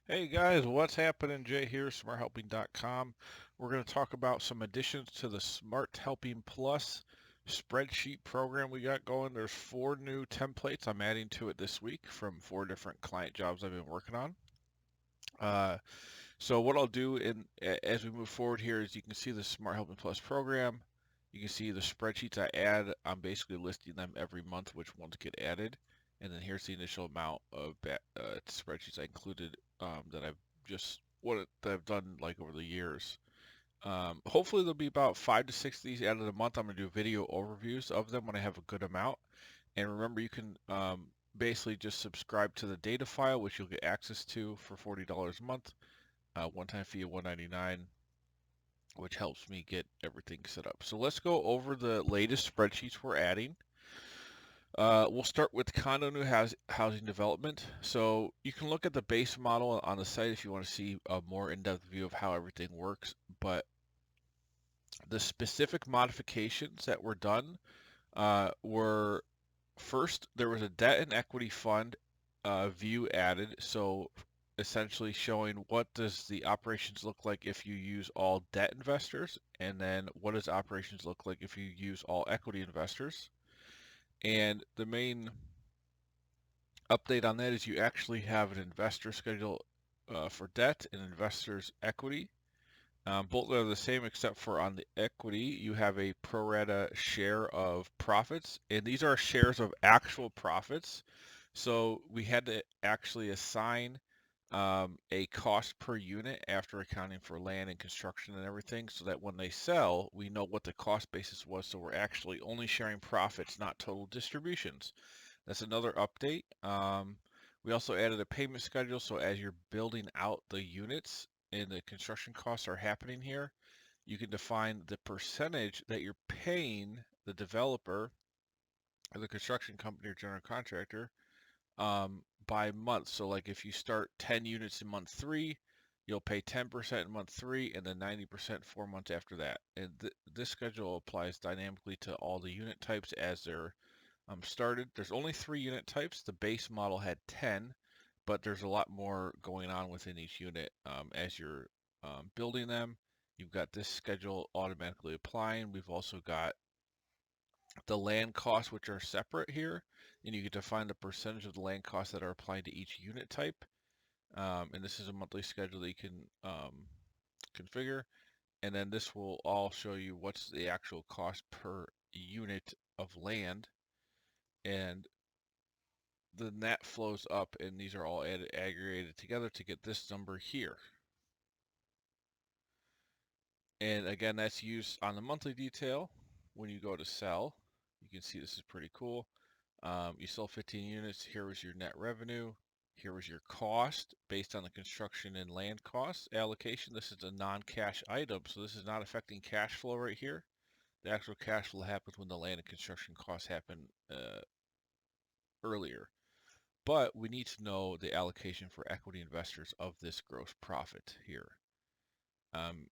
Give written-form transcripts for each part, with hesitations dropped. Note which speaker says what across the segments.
Speaker 1: Hey guys, what's happening? Jay here, SmartHelping.com. We're going to talk about some additions to the SmartHelping Plus spreadsheet program we got going. There's 4 new templates I'm adding to it this week from 4 different client jobs I've been working on. Uh, so what I'll do as we move forward here is you can see the SmartHelping Plus program. You can see the spreadsheets I add. I'm basically listing them every month, which ones get added. And then here's the initial amount of spreadsheets I included that that I've done like over the years. Hopefully there'll be about 5 to 6 of these added a month. I'm gonna do video overviews of them when I have a good amount. And remember, you can basically just subscribe to the data file, which you'll get access to for $40 a month. One-time fee of $199, which helps me get everything set up. So let's go over the latest spreadsheets we're adding. We'll start with condo new housing development. So you can look at the base model on the site if you want to see a more in-depth view of how everything works. But the specific modifications that were done were first, there was a debt and equity fund view added. So essentially showing what does the operations look like if you use all debt investors, and then what does operations look like if you use all equity investors. And the main update on that is you actually have an investor schedule for debt and investors equity. Both are the same except for on the equity, you have a pro rata share of profits, and these are shares of actual profits. So we had to actually assign a cost per unit after accounting for land and construction and everything, so that when they sell, we know what the cost basis was. So we're actually only sharing profits, not total distributions. That's another update. We also added a payment schedule, so as you're building out the units and the construction costs are happening here, you can define the percentage that you're paying the developer or the construction company or general contractor by month. So like if you start 10 units in month 3, you'll pay 10% in month 3 and then 90% 4 months after that. And this schedule applies dynamically to all the unit types as they're started. There's only 3 unit types. The base model had 10, but there's a lot more going on within each unit as you're building them. You've got this schedule automatically applying. We've also got the land costs, which are separate here, and you can define the percentage of the land costs that are applied to each unit type. And this is a monthly schedule that you can configure. And then this will all show you what's the actual cost per unit of land. And then that flows up, and these are all aggregated together to get this number here. And again, that's used on the monthly detail. When you go to sell, you can see this is pretty cool. You sold 15 units. Here was your net revenue. Here was your cost based on the construction and land costs allocation. This is a non-cash item, so this is not affecting cash flow right here. The actual cash flow happens when the land and construction costs happen earlier. But we need to know the allocation for equity investors of this gross profit here. Um,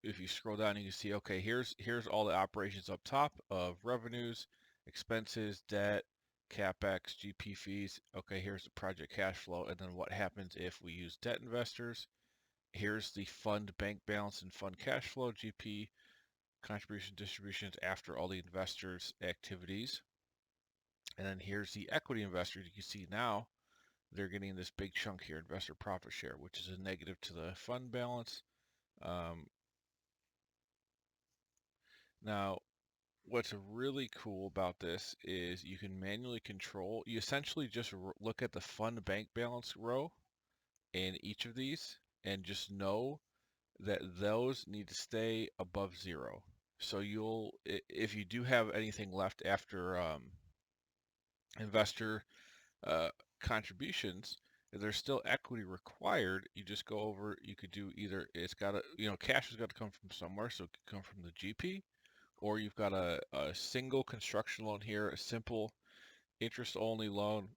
Speaker 1: if you scroll down, you can see, okay, here's all the operations up top of revenues, expenses, debt, CapEx, GP fees. Okay, here's the project cash flow, and then what happens if we use debt investors. Here's the fund bank balance and fund cash flow, GP, contribution distributions after all the investors' activities. And then here's the equity investors. You can see now they're getting this big chunk here, investor profit share, which is a negative to the fund balance. Um, Now, what's really cool about this is you can manually control, you essentially just look at the fund bank balance row in each of these and just know that those need to stay above 0. So if you do have anything left after investor uh, contributions, if there's still equity required, you just go over, you could do either, it's got to, cash has got to come from somewhere, so it could come from the GP, or you've got a single construction loan here, a simple interest-only loan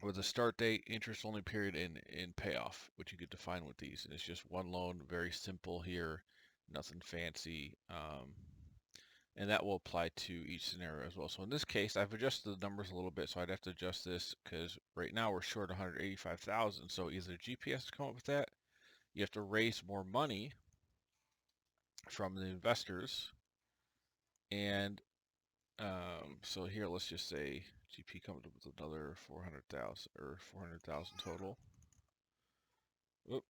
Speaker 1: with a start date, interest-only period, and payoff, which you could define with these. And it's just one loan, very simple here, nothing fancy. and that will apply to each scenario as well. So in this case, I've adjusted the numbers a little bit, so I'd have to adjust this because right now we're short 185,000. So either GP has to come up with that, you have to raise more money from the investors, and so here let's just say GP comes up with another 400,000 or 400,000 total. Oop,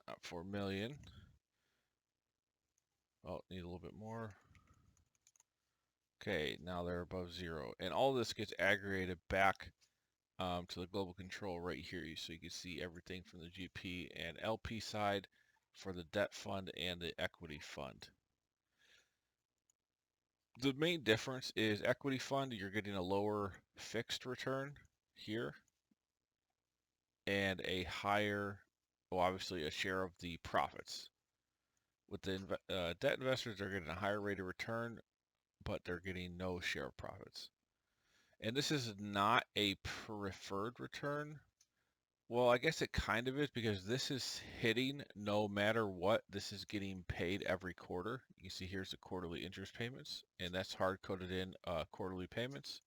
Speaker 1: not 4 million. Oh, need a little bit more. Okay, now they're above zero, and all this gets aggregated back to the global control right here, so you can see everything from the GP and LP side for the debt fund and the equity fund. The main difference is equity fund, you're getting a lower fixed return here and a higher, well, obviously a share of the profits. With the debt investors, they're getting a higher rate of return, but they're getting no share of profits. And this is not a preferred return. Well, I guess it kind of is because this is hitting no matter what. This is getting paid every quarter. You can see here's the quarterly interest payments, and that's hard coded in quarterly payments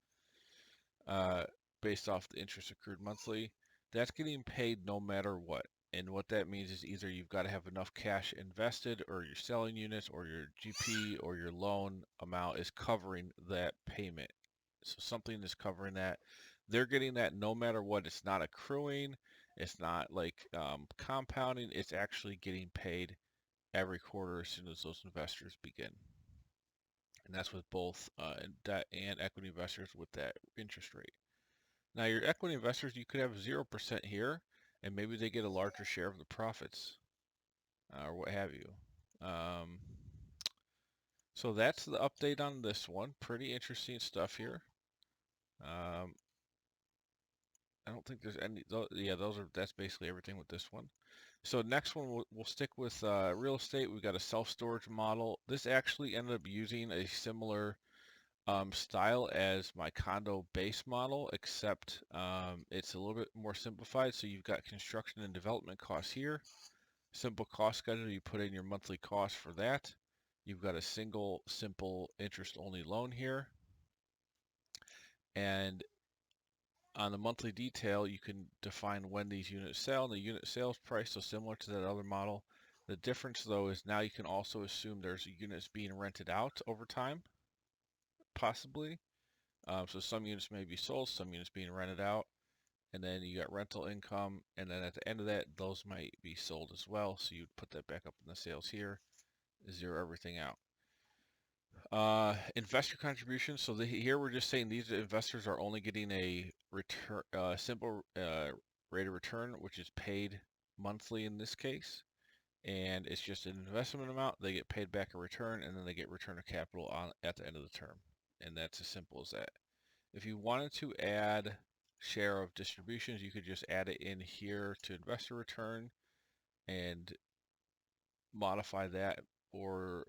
Speaker 1: uh, based off the interest accrued monthly. That's getting paid no matter what. And what that means is either you've got to have enough cash invested, or you're selling units, or your GP or your loan amount is covering that payment. So something is covering that. They're getting that no matter what. It's not accruing. It's not like compounding. It's actually getting paid every quarter as soon as those investors begin. And that's with both debt and equity investors with that interest rate. Now your equity investors, you could have 0% here, and maybe they get a larger share of the profits, or what have you. Um, so that's the update on this one. Pretty interesting stuff here. I don't think there's any, yeah, that's basically everything with this one. So next one, we'll stick with real estate. We've got a self-storage model. This actually ended up using a similar style as my condo base model, except it's a little bit more simplified. So you've got construction and development costs here. Simple cost schedule, you put in your monthly cost for that. You've got a single, simple interest-only loan here. And on the monthly detail, you can define when these units sell and the unit sales price, so similar to that other model. The difference, though, is now you can also assume there's units being rented out over time, possibly. So some units may be sold, some units being rented out, and then you got rental income, and then at the end of that, those might be sold as well. So you'd put that back up in the sales here, zero everything out. Investor contributions. So here we're just saying these investors are only getting a return, simple rate of return, which is paid monthly in this case, and it's just an investment amount. They get paid back a return, and then they get return of capital at the end of the term, and that's as simple as that. If you wanted to add share of distributions, you could just add it in here to investor return and modify that, or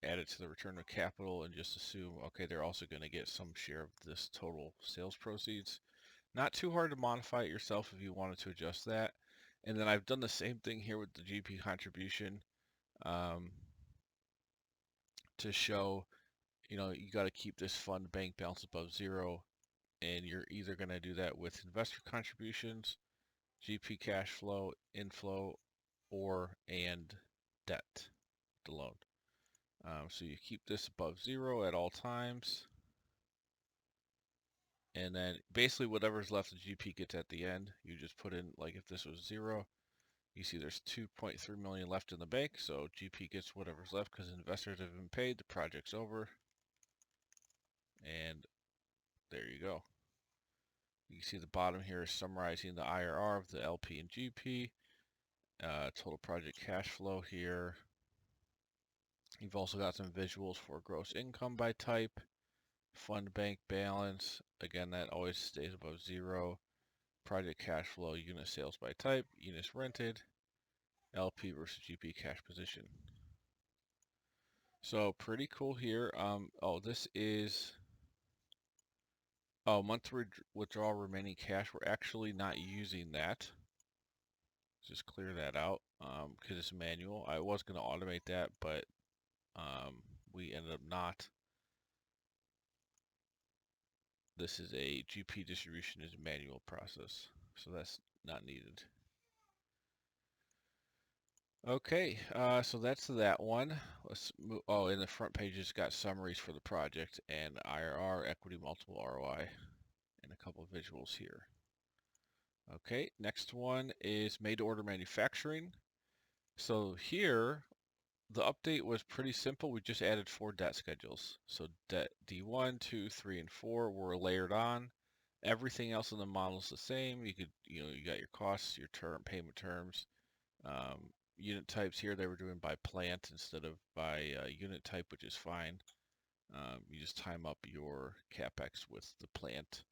Speaker 1: add it to the return of capital and just assume, okay, they're also going to get some share of this total sales proceeds. Not too hard to modify it yourself if you wanted to adjust that. And then I've done the same thing here with the GP contribution um, to show, you got to keep this fund bank balance above zero, and you're either going to do that with investor contributions, GP cash flow, inflow, and debt, the loan. So you keep this above zero at all times. And then basically whatever's left the GP gets at the end, you just put in, like if this was zero, you see there's 2.3 million left in the bank. So GP gets whatever's left because investors have been paid, the project's over. And there you go. You can see the bottom here is summarizing the IRR of the LP and GP, total project cash flow here. You've also got some visuals for gross income by type, fund bank balance. Again, that always stays above zero. Project cash flow, unit sales by type, units rented, LP versus GP cash position. So pretty cool here. This is monthly withdrawal remaining cash. We're actually not using that. Just clear that out because it's manual. I was going to automate that, but we ended up not. this is a GP distribution is a manual process, so that's not needed. Okay, so that's that one. Let's move. Oh, in the front page, it's got summaries for the project and IRR, equity multiple ROI, and a couple of visuals here. Okay, next one is made to order manufacturing. So here, the update was pretty simple. We just added 4 debt schedules. So debt D1, 2, 3, and 4 were layered on. Everything else in the model is the same. You got your costs, your payment terms, unit types here. They were doing by plant instead of by unit type, which is fine. You just time up your CapEx with the plant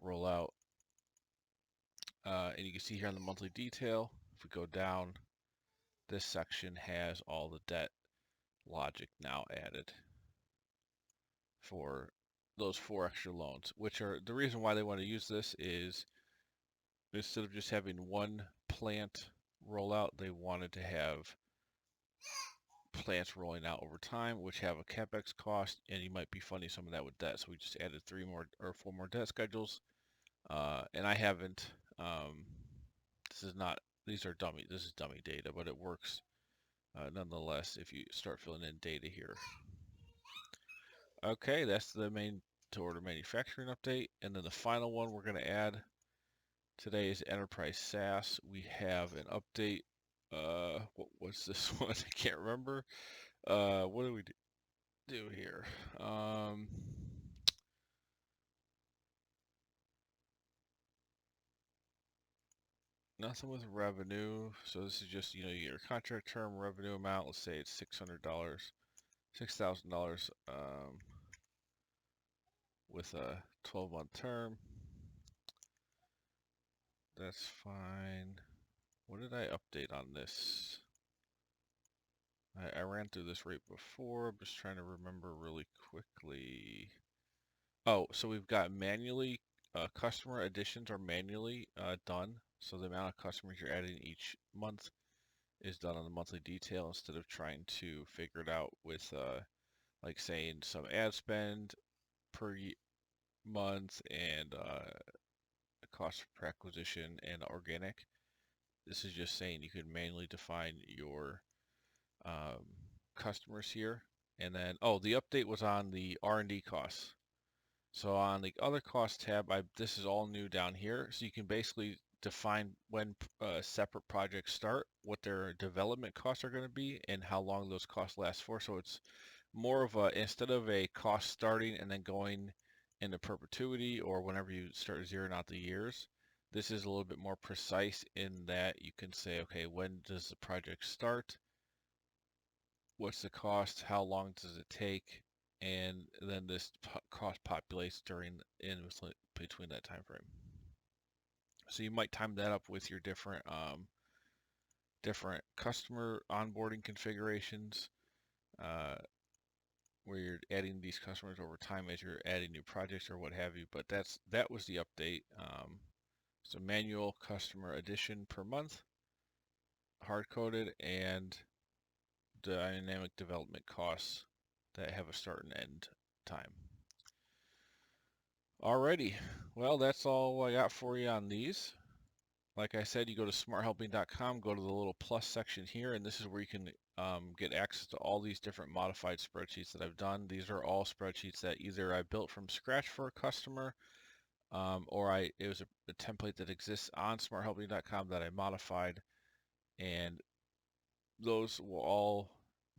Speaker 1: rollout. And you can see here on the monthly detail, if we go down, this section has all the debt logic now added for those 4 extra loans, which are the reason why they want to use this is instead of just having one plant rollout, they wanted to have plants rolling out over time, which have a CapEx cost, and you might be funding some of that with debt. So we just added 3 more or 4 more debt schedules. And I haven't, this is not, these are dummy, this is dummy data, but it works nonetheless if you start filling in data here. Okay, that's the main to order manufacturing update. And then the final one we're going to add today is enterprise SaaS. We have an update. What was this one? I can't remember. What do we do here? Nothing with revenue. So this is just, your contract term revenue amount. Let's say it's $600, $6,000 with a 12-month term. That's fine. What did I update on this? I ran through this right before. I'm just trying to remember really quickly. Oh, so we've got manually, customer additions are manually done. So the amount of customers you're adding each month is done on the monthly detail instead of trying to figure it out with like saying some ad spend per month and cost per acquisition and organic. This is just saying you can manually define your customers here. And then, oh, the update was on the R&D costs. So on the other cost tab, this is all new down here. So you can basically define when separate projects start, what their development costs are going to be, and how long those costs last for. So it's more of a, instead of a cost starting and then going into perpetuity or whenever you start zeroing out the years, this is a little bit more precise in that you can say, okay, when does the project start? What's the cost? How long does it take? And then this cost populates in between that time frame. So you might time that up with your different different customer onboarding configurations, where you're adding these customers over time as you're adding new projects or what have you. But that was the update. So manual customer addition per month, hard coded, and dynamic development costs that have a start and end time. Alrighty, well, that's all I got for you on these. Like I said, you go to smarthelping.com, go to the little plus section here, and this is where you can get access to all these different modified spreadsheets that I've done. These are all spreadsheets that either I built from scratch for a customer, or it was a template that exists on smarthelping.com that I modified, and those will all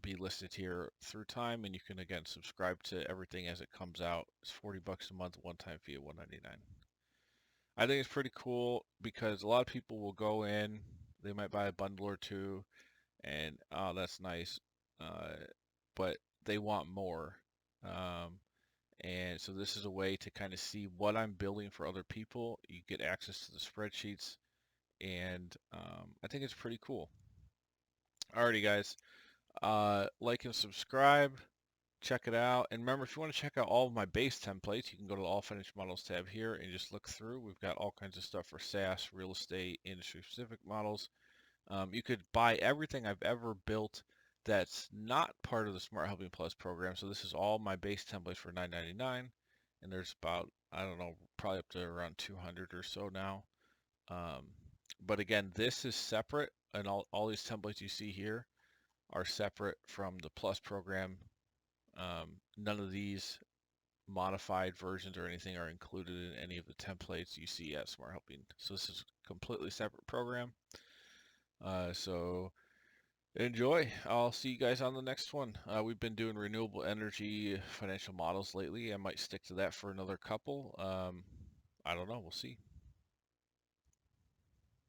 Speaker 1: be listed here through time, and you can again subscribe to everything as it comes out. It's 40 bucks a month, one-time fee of $199. I think it's pretty cool because a lot of people will go in, they might buy a bundle or two, and oh, that's nice, but they want more. And so this is a way to kind of see what I'm building for other people. You get access to the spreadsheets, and I think it's pretty cool. Alrighty, guys. Like and subscribe, check it out. And remember, if you want to check out all of my base templates, you can go to the All Finished Models tab here and just look through. We've got all kinds of stuff for SaaS, real estate, industry-specific models. You could buy everything I've ever built that's not part of the Smart Helping Plus program. So this is all my base templates for $9.99, and there's about I don't know, probably up to around 200 or so now. Um, but again, this is separate, and all these templates you see here are separate from the Plus program. None of these modified versions or anything are included in any of the templates you see at Smart Helping. So this is a completely separate program. So enjoy. I'll see you guys on the next one. We've been doing renewable energy financial models lately. I might stick to that for another couple. I don't know. We'll see.